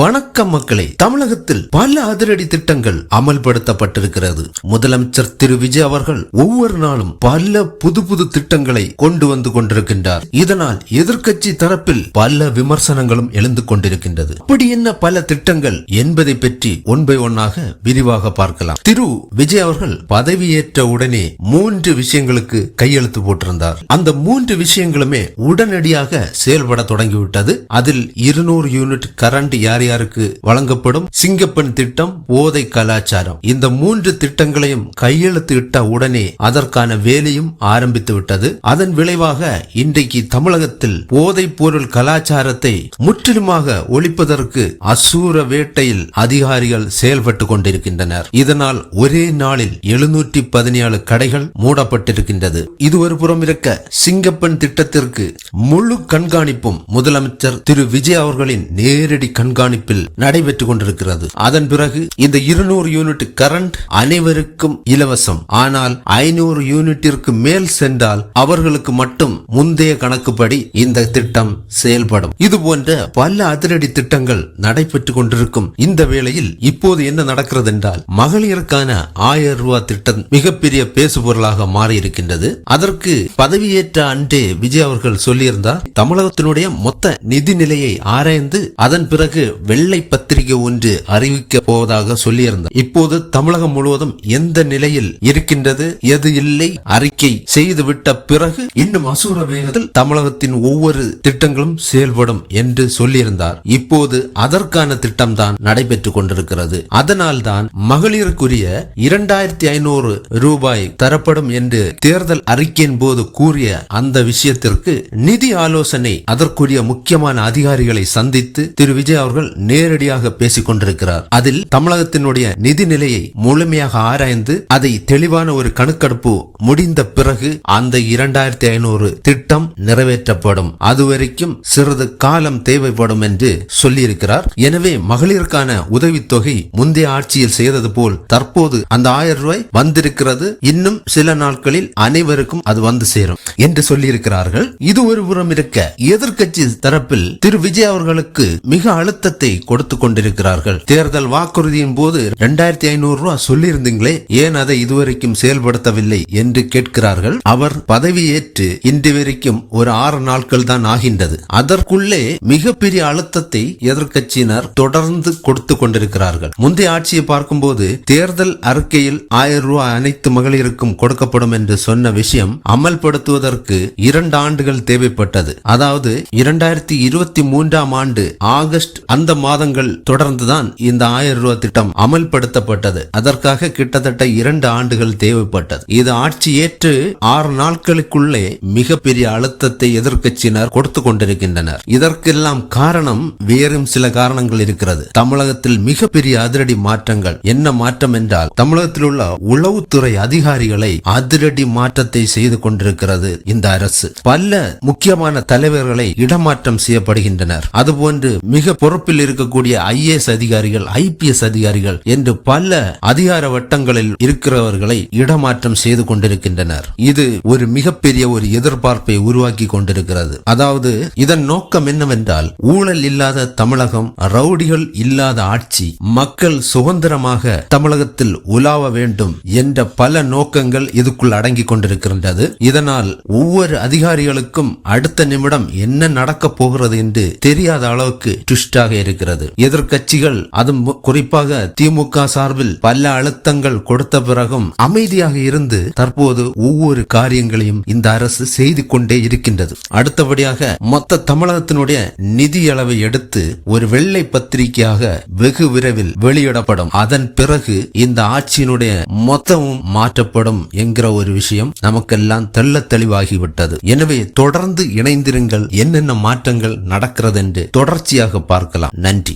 வணக்கம் மக்களே. தமிழகத்தில் பல அதிரடி திட்டங்கள் அமல்படுத்தப்பட்டிருக்கிறது. முதலமைச்சர் திரு விஜய் அவர்கள் ஒவ்வொரு நாளும் பல புது புது திட்டங்களை கொண்டு வந்து கொண்டிருக்கின்றார். இதனால் எதிர்க்கட்சி தரப்பில் பல விமர்சனங்களும் எழுந்து கொண்டிருக்கின்றது. அப்படி என்ன பல திட்டங்கள் என்பதை பற்றி ஒன் பை ஒன்னாக விரிவாக பார்க்கலாம். திரு விஜய் அவர்கள் பதவியேற்ற உடனே 3 விஷயங்களுக்கு கையெழுத்து போட்டிருந்தார். அந்த 3 விஷயங்களுமே உடனடியாக செயல்பட தொடங்கிவிட்டது. அதில் 200 யூனிட் கரண்ட் யாருக்கு வழங்கப்படும், சிங்கப்பெண் திட்டம், போதை கலாச்சாரம், இந்த 3 திட்டங்களையும் கையெழுத்து இட்ட உடனே அதற்கான வேலையும் ஆரம்பித்து விட்டது. அதன் விளைவாக இன்றைக்கு தமிழகத்தில் போதைப் பொருள் கலாச்சாரத்தை முற்றிலுமாக ஒழிப்பதற்கு அசூர வேட்டையில் அதிகாரிகள் செயல்பட்டு கொண்டிருக்கின்றனர். இதனால் ஒரே நாளில் 717 கடைகள் மூடப்பட்டிருக்கின்றது. இது ஒரு புறம் இருக்க, சிங்கப்பெண் திட்டத்திற்கு முழு கண்காணிப்பும் முதலமைச்சர் திரு விஜய் அவர்களின் நேரடி கண்காணிப்பில் நடைபெற்றுக் கொண்டிருக்கிறது. அதன் பிறகு இந்த 200 யூனிட் கரண்ட் அனைவருக்கும் இலவசம். ஆனால் 500 யூனிட்டிற்கு மேல் சென்றால் அவர்களுக்கு மட்டும் முந்தைய கணக்குப்படி இந்த திட்டம் செயல்படும். இது போன்ற பல அதிரடி திட்டங்கள் நடைபெற்றுக் கொண்டிருக்கும் இந்த வேளையில் இப்போது என்ன நடக்கிறது என்றால், மகளிருக்கான 1000 ரூபாய் திட்டம் மிகப்பெரிய பேசுபொருளாக மாறி இருக்கின்றது. அதற்கு பதவியேற்ற அன்றே விஜய் அவர்கள் சொல்லியிருந்தார், தமிழகத்தினுடைய மொத்த நிதி நிலையை ஆராய்ந்து அதன் பிறகு வெள்ளை பத்திரிகை ஒன்று அறிவிக்க போவதாக சொல்லியிருந்தார். இப்போது தமிழகம் முழுவதும் எந்த நிலையில் இருக்கின்றது, எது இல்லை அறிக்கை செய்துவிட்ட பிறகு இன்னும் அசூர வேகத்தில் தமிழகத்தின் ஒவ்வொரு திட்டங்களும் செயல்படும் என்று சொல்லியிருந்தார். இப்போது அதற்கான திட்டம் தான் நடைபெற்றுக் கொண்டிருக்கிறது. அதனால்தான் மகளிருக்குரிய 2500 ரூபாய் தரப்படும் என்று தேர்தல் அறிக்கையின் போது கூறிய அந்த விஷயத்திற்கு நிதி ஆலோசனை அதற்குரிய முக்கியமான அதிகாரிகளை சந்தித்து திரு விஜய் அவர்கள் நேரடியாக பேசிக் கொண்டிருக்கிறார். அதில் தமிழகத்தினுடைய நிதி நிலையை முழுமையாக ஆராய்ந்து அதை தெளிவான ஒரு கணக்கெடுப்பு முடிந்த பிறகு அந்த 2500 திட்டம் நிறைவேற்றப்படும். அதுவரைக்கும் சிறிது காலம் தேவைப்படும் என்று சொல்லியிருக்கிறார். எனவே மகளிருக்கான உதவித்தொகை முந்தைய ஆட்சியில் செய்தது போல் தற்போது அந்த 1000 ரூபாய் வந்திருக்கிறது. இன்னும் சில நாட்களில் அனைவருக்கும் அது வந்து சேரும் என்று சொல்லியிருக்கிறார்கள். இது ஒரு புறம் இருக்க, எதிர்க்கட்சி தரப்பில் திரு விஜய் அவர்களுக்கு மிக அழுத்தத்தை கொடுத்து கொண்டிருக்கிறார்கள். தேர்தல் வாக்குறுதியின் போது 2500 ரூபாய் சொல்லியிருந்தீங்களே, ஏன் அதை இதுவரைக்கும் செயல்படுத்தவில்லை என்று கேட்கிறார்கள். அவர் பதவியேற்று இன்று வரைக்கும் ஒரு 6 நாட்கள் தான் ஆகின்றது. அதற்குள்ளே மிகப்பெரிய அழுத்தத்தை எதிர்க்கட்சியினர் தொடர்ந்து கொடுத்து கொண்டிருக்கிறார்கள். முந்தைய ஆட்சியை பார்க்கும்போது தேர்தல் அறிக்கையில் 1000 ரூபாய் அனைத்து மகளிருக்கும் கொடுக்கப்படும் என்று சொன்ன விஷயம் அமல்படுத்துவதற்கு 2 ஆண்டுகள் தேவைப்பட்டது. அதாவது 2023 ஆண்டு ஆகஸ்ட் அந்த மாதங்கள் தொடர்ந்துதான் இந்த 1000 ரூபாய் திட்டம் அமல்படுத்தப்பட்டது. அதற்காக கிட்டத்தட்ட 2 ஆண்டுகள் தேவைப்பட்டது. இது ஆட்சி ஏற்று 6 நாட்களுக்குள்ளே மிகப்பெரிய அழுத்தத்தை எதிர்க்கட்சியினர் கொடுத்து கொண்டிருக்கின்றனர். இதற்கெல்லாம் காரணம் வேறும் சில காரணங்கள் இருக்கிறது. தமிழகத்தில் மிகப்பெரிய அதிரடி மாற்றங்கள். என்ன மாற்றம் என்றால், தமிழகத்தில் உள்ள உளவுத்துறை அதிகாரிகளை அதிரடி மாற்றத்தை செய்து கொண்டிருக்கிறது இந்த அரசு. பல முக்கியமான தலைவர்களை இடமாற்றம் செய்யப்படுகின்றனர். அதுபோன்று மிக பொறுப்பில் இருக்கக்கூடிய IAS அதிகாரிகள், IPS அதிகாரிகள் என்று பல அதிகார வட்டங்களில் இருக்கிறவர்களை இடமாற்றம் செய்து கொண்டிருக்கின்றனர். இது ஒரு மிகப்பெரிய ஒரு எதிர்பார்ப்பை உருவாக்கி கொண்டிருக்கிறது. அதாவது இதன் நோக்கம் என்னவென்றால், ஊழல் இல்லாத தமிழகம், ரவுடிகள் இல்லாத ஆட்சி, மக்கள் சுதந்திரமாக தமிழகத்தில் உலாவ வேண்டும் என்ற பல நோக்கங்கள் இதுக்குள் அடங்கி கொண்டிருக்கின்றது. இதனால் ஒவ்வொரு அதிகாரிகளுக்கும் அடுத்த நிமிடம் என்ன நடக்க போகிறது என்று தெரியாத அளவுக்கு ட்விஸ்டாக இருக்கிறது. எதிர்க்கட்சிகள், அதுவும் குறிப்பாக திமுக சார்பில் பல அழுத்தங்கள் கொடுத்த பிறகும் அமைதியாக இருந்து தற்போது ஒவ்வொரு காரியங்களையும் இந்த அரசு செய்து கொண்டே இருக்கின்றது. அடுத்தபடியாக மொத்த தமிழகத்தினுடைய நிதி அளவை எடுத்து ஒரு வெள்ளை பத்திரிகையாக வெகு விரைவில் வெளியிடப்படும். அதன் பிறகு இந்த ஆட்சியினுடைய மொத்தமும் மாற்றப்படும் என்கிற ஒரு விஷயம் நமக்கெல்லாம் தெள்ள தெளிவாகிவிட்டது. எனவே தொடர்ந்து இணைந்திருங்கள், என்னென்ன மாற்றங்கள் நடக்கிறது என்று தொடர்ச்சியாக பார்க்கலாம். நன்றி.